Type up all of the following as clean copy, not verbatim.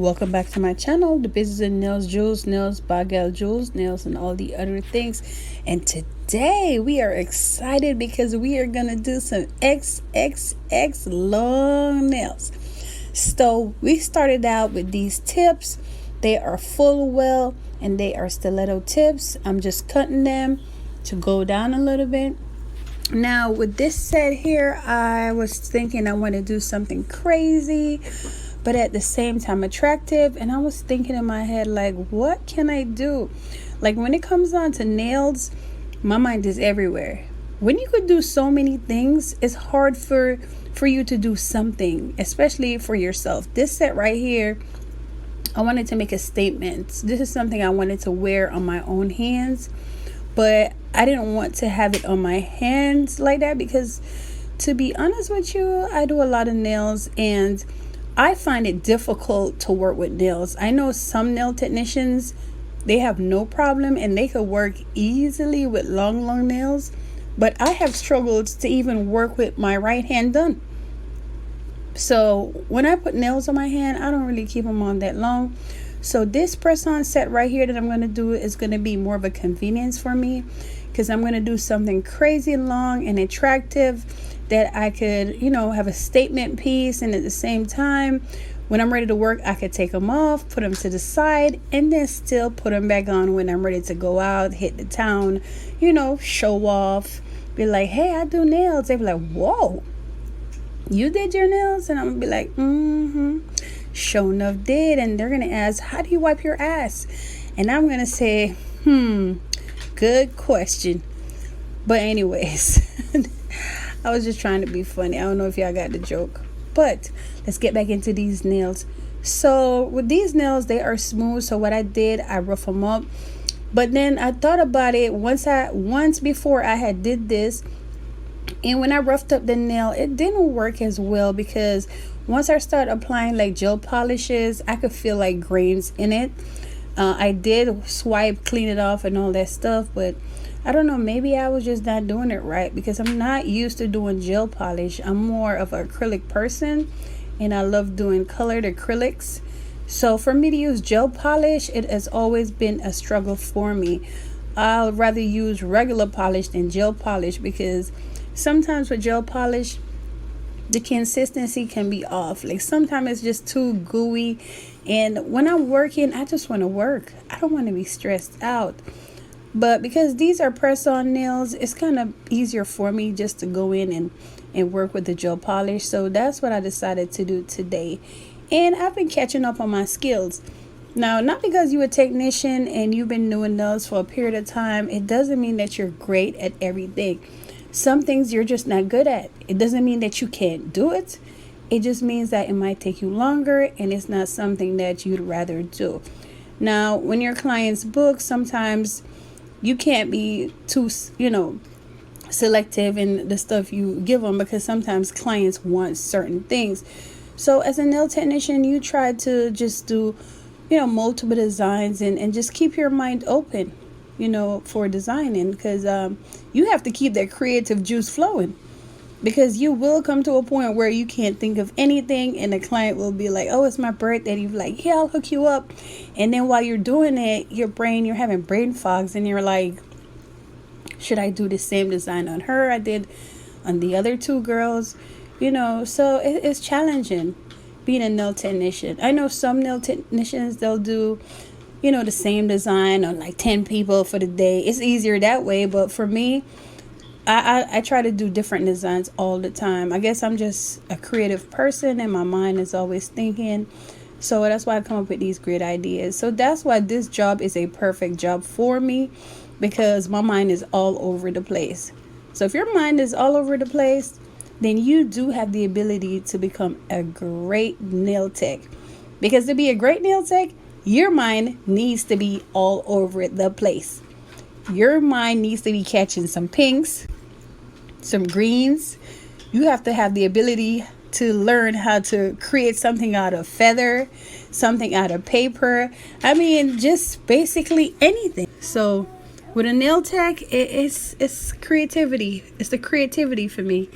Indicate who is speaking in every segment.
Speaker 1: Welcome back to my channel, The Business of Nails, Jewels, Nails by Gal Jewels, Nails, and all the other things. And today we are excited because we are going to do some XXX long nails. So we started out with these tips. They are full well and they are stiletto tips. I'm just cutting them to go down a little bit. Now with this set here, I was thinking I want to do something crazy but at the same time attractive, and I was thinking in my head, like, what can I do? Like, when it comes on to nails, my mind is everywhere. When you could do so many things, it's hard for you to do something, especially for yourself. This set right here, I wanted to make a statement. This is something I wanted to wear on my own hands, but I didn't want to have it on my hands like that because, to be honest with you, I do a lot of nails and I find it difficult to work with nails. I know some nail technicians, they have no problem and they could work easily with long nails, but I have struggled to even work with my right hand done. So when I put nails on my hand, I don't really keep them on that long. So this press-on set right here that I'm going to do is going to be more of a convenience for me because I'm going to do something crazy long and attractive that I could, have a statement piece, and at the same time, when I'm ready to work, I could take them off, put them to the side, and then still put them back on when I'm ready to go out, hit the town, show off, be like, hey, I do nails. They be like, whoa, you did your nails? And I'm gonna be like, sure enough did. And they're gonna ask, how do you wipe your ass? And I'm gonna say, good question. But anyways, I was just trying to be funny. I don't know if y'all got the joke, but let's get back into these nails. So with these nails, they are smooth. So what I did, I rough them up. But then I thought about it once before I had did this, and when I roughed up the nail, it didn't work as well because once I started applying like gel polishes, I could feel like grains in it. I did swipe, clean it off and all that stuff, but I don't know, maybe I was just not doing it right because I'm not used to doing gel polish. I'm more of an acrylic person and I love doing colored acrylics. So for me to use gel polish, it has always been a struggle for me. I'll rather use regular polish than gel polish because sometimes with gel polish, the consistency can be off. Like sometimes it's just too gooey. And when I'm working, I just want to work. I don't want to be stressed out. But because these are press-on nails, it's kind of easier for me just to go in and work with the gel polish. So that's what I decided to do today. And I've been catching up on my skills. Now, not because you're a technician and you've been doing nails for a period of time, it doesn't mean that you're great at everything. Some things you're just not good at. It doesn't mean that you can't do it. It just means that it might take you longer and it's not something that you'd rather do. Now, when your clients book, sometimes you can't be too, selective in the stuff you give them because sometimes clients want certain things. So as a nail technician, you try to just do, multiple designs and just keep your mind open, for designing because you have to keep that creative juice flowing because you will come to a point where you can't think of anything and the client will be like, oh, it's my birthday. And you're like, yeah, I'll hook you up. And then while you're doing it, you're having brain fogs and you're like, should I do the same design on her I did on the other two girls? So it's challenging being a nail technician. I know some nail technicians, they'll do, the same design on like 10 people for the day. It's easier that way. But for me, I try to do different designs all the time. I guess I'm just a creative person and my mind is always thinking. So that's why I come up with these great ideas. So that's why this job is a perfect job for me because my mind is all over the place. So if your mind is all over the place, then you do have the ability to become a great nail tech. Because to be a great nail tech, your mind needs to be all over the place. Your mind needs to be catching some pinks, some greens. You have to have the ability to learn how to create something out of feather, something out of paper. I mean, just basically anything. So with a nail tech, it's creativity. It's the creativity for me.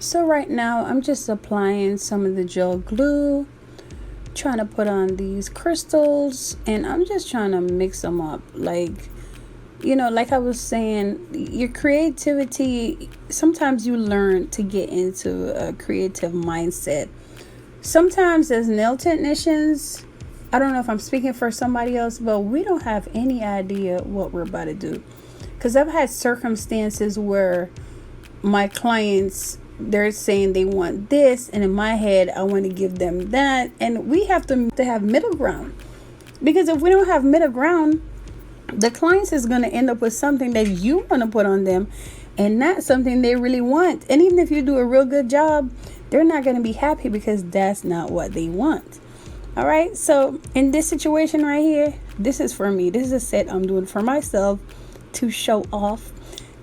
Speaker 1: So right now I'm just applying some of the gel glue, trying to put on these crystals, and I'm just trying to mix them up. Like, like I was saying, your creativity, sometimes you learn to get into a creative mindset. Sometimes as nail technicians, I don't know if I'm speaking for somebody else, but we don't have any idea what we're about to do. Because I've had circumstances where my clients, they're saying they want this, and in my head I want to give them that, and we have to have middle ground. Because if we don't have middle ground, the clients is going to end up with something that you want to put on them and not something they really want. And even if you do a real good job, they're not going to be happy because that's not what they want. All right, so in this situation right here, this is for me. This is a set I'm doing for myself to show off.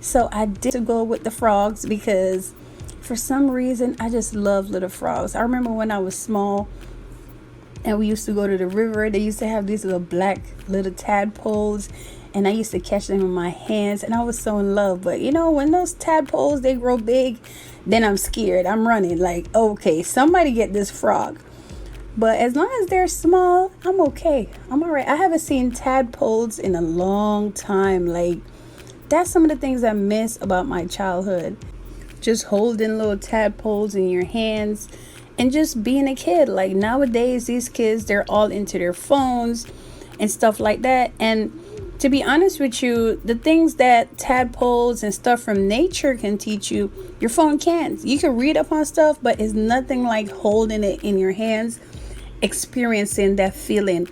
Speaker 1: So I did to go with the frogs because for some reason I just love little frogs. I remember when I was small and we used to go to the river, they used to have these little black little tadpoles, and I used to catch them in my hands, and I was so in love. But when those tadpoles, they grow big, then I'm scared. I'm running like, okay, somebody get this frog. But as long as they're small, I'm okay. I'm all right. I haven't seen tadpoles in a long time. Like, that's some of the things I miss about my childhood. Just holding little tadpoles in your hands and just being a kid. Like, nowadays, these kids, they're all into their phones and stuff like that. And to be honest with you, the things that tadpoles and stuff from nature can teach you, your phone can't. You can read up on stuff, but it's nothing like holding it in your hands, experiencing that feeling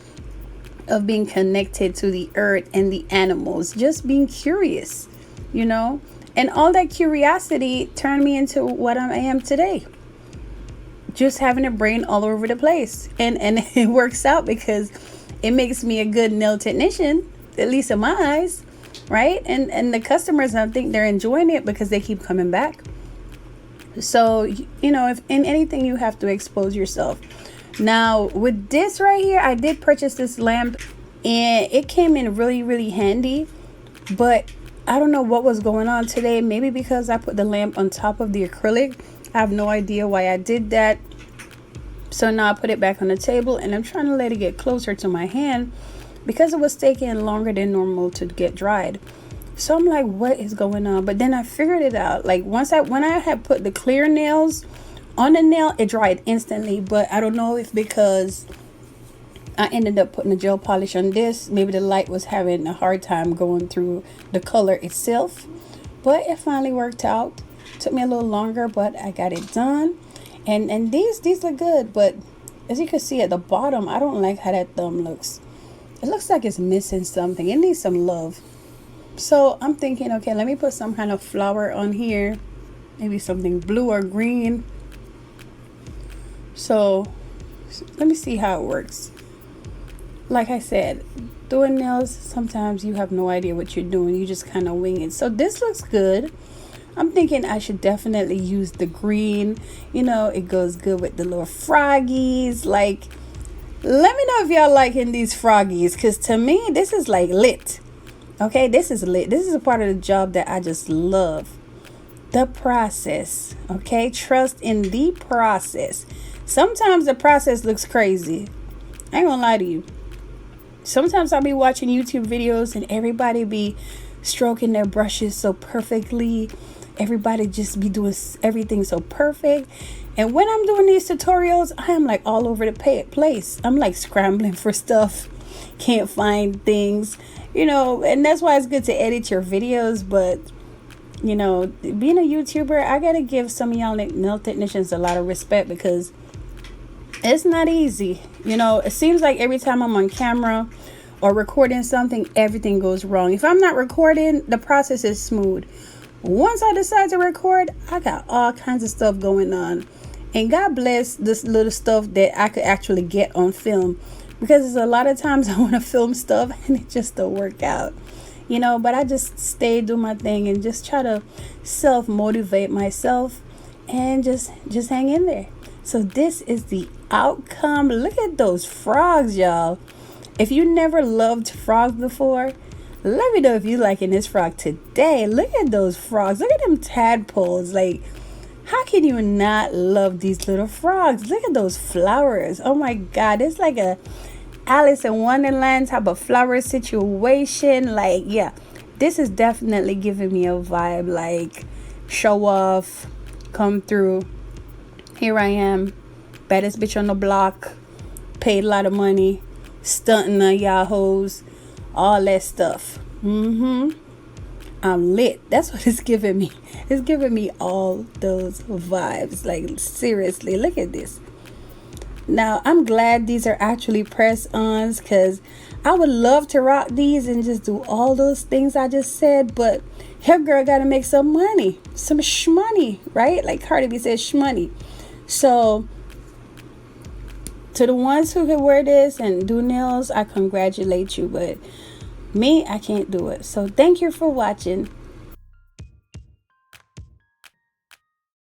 Speaker 1: of being connected to the earth and the animals, just being curious, and all that curiosity turned me into what I am today. Just having a brain all over the place, and it works out because it makes me a good nail technician, at least in my eyes, right? And the customers, I think they're enjoying it because they keep coming back. So if in anything, you have to expose yourself. Now with this right here, I did purchase this lamp and it came in really, really handy, but I don't know what was going on today. Maybe because I put the lamp on top of the acrylic. I have no idea why I did that. So now I put it back on the table and I'm trying to let it get closer to my hand because it was taking longer than normal to get dried. So I'm like, what is going on? But then I figured it out. Like when I had put the clear nails on the nail, it dried instantly. But I don't know if because I ended up putting the gel polish on this, maybe the light was having a hard time going through the color itself. But it finally worked out. Took me a little longer, but I got it done. And these look good, but as you can see at the bottom, I don't like how that thumb looks. It looks like it's missing something. It needs some love. So I'm thinking, okay, let me put some kind of flower on here, maybe something blue or green. So let me see how it works. Like I said, doing nails, sometimes you have no idea what you're doing. You just kind of wing it. So this looks good. I'm thinking I should definitely use the green. It goes good with the little froggies. Like, let me know if y'all liking these froggies, because to me, this is like lit. Okay, this is lit. This is a part of the job that I just love. The process. Okay, trust in the process. Sometimes the process looks crazy. I ain't gonna lie to you. Sometimes I'll be watching YouTube videos and everybody be stroking their brushes so perfectly. Everybody just be doing everything so perfect. And when I'm doing these tutorials, I am like all over the place. I'm like scrambling for stuff. Can't find things, and that's why it's good to edit your videos. But, being a YouTuber, I got to give some of y'all nail technicians a lot of respect because it's not easy. It seems like every time I'm on camera or recording something, everything goes wrong. If I'm not recording, the process is smooth. Once I decide to record, I got all kinds of stuff going on. And God bless this little stuff that I could actually get on film. Because there's a lot of times I want to film stuff and it just don't work out. But I just stay, do my thing, and just try to self-motivate myself and just hang in there. So this is the outcome. Look at those frogs, y'all. If you never loved frogs before, let me know if you liking this frog today. Look at those frogs. Look at them tadpoles. Like, How can you not love these little frogs? Look at those flowers. Oh my God, it's like a Alice in Wonderland type of flower situation. Like, yeah, this is definitely giving me a vibe like show off, come through. Here I am, baddest bitch on the block, paid a lot of money, stunting on y'all hoes, all that stuff. I'm lit. That's what it's giving me. It's giving me all those vibes. Like, seriously, look at this. Now, I'm glad these are actually press-ons because I would love to rock these and just do all those things I just said, but her girl got to make some money, some shmoney, right? Like Cardi B says, shmoney. So, to the ones who can wear this and do nails, I congratulate you, but me, I can't do it. So, thank you for watching.